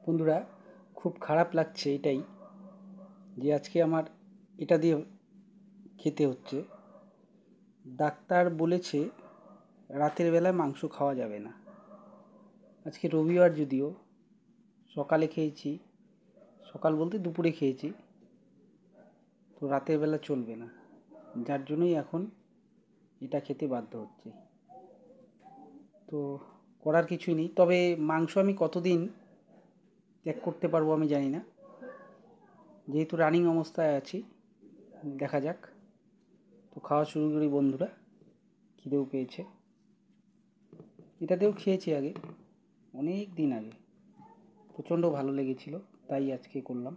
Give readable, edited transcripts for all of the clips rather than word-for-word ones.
বন্ধুরা, খুব খারাপ লাগছে এটাই যে আজকে আমার এটা দিয়ে খেতে হচ্ছে। ডাক্তার বলেছে রাতের বেলায় মাংস খাওয়া যাবে না। আজকে রবিবার, যদিও সকালে খেয়েছি, সকাল বলতে দুপুরে খেয়েছি, তো রাতের বেলা চলবে না, যার জন্যই এখন এটা খেতে বাধ্য হচ্ছে। তো করার কিছুই নেই। তবে মাংস আমি কতদিন ত্যাগ করতে পারবো আমি জানি না, যেহেতু রানিং অবস্থায় আছি, দেখা যাক। তো খাওয়া শুরু করি বন্ধুরা, খিদেও পেয়েছে। এটাতেও খেয়েছি আগে, অনেক দিন আগে, প্রচণ্ড ভালো লেগেছিল, তাই আজকে করলাম।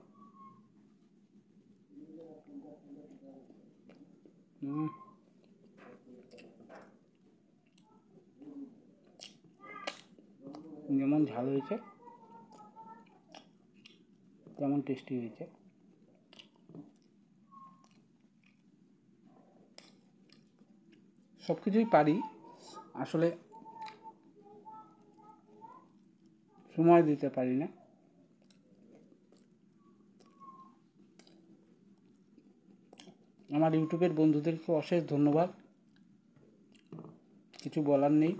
যেমন ঝাল হয়েছে তেমন টেস্টি হয়েছে। সব কিছুই পারি, আসলে সময় দিতে পারি না। আমার ইউটিউবের বন্ধুদেরকে অশেষ ধন্যবাদ, কিছু বলার নেই।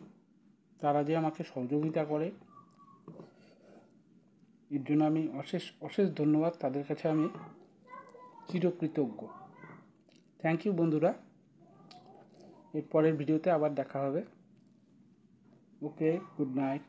তারা যে আমাকে সহযোগিতা করে, এর জন্য আমি অশেষ অশেষ ধন্যবাদ, তাদের কাছে আমি চিরকৃতজ্ঞ। থ্যাংক ইউ বন্ধুরা। এর পরের ভিডিওতে আবার দেখা হবে। ওকে, গুড নাইট।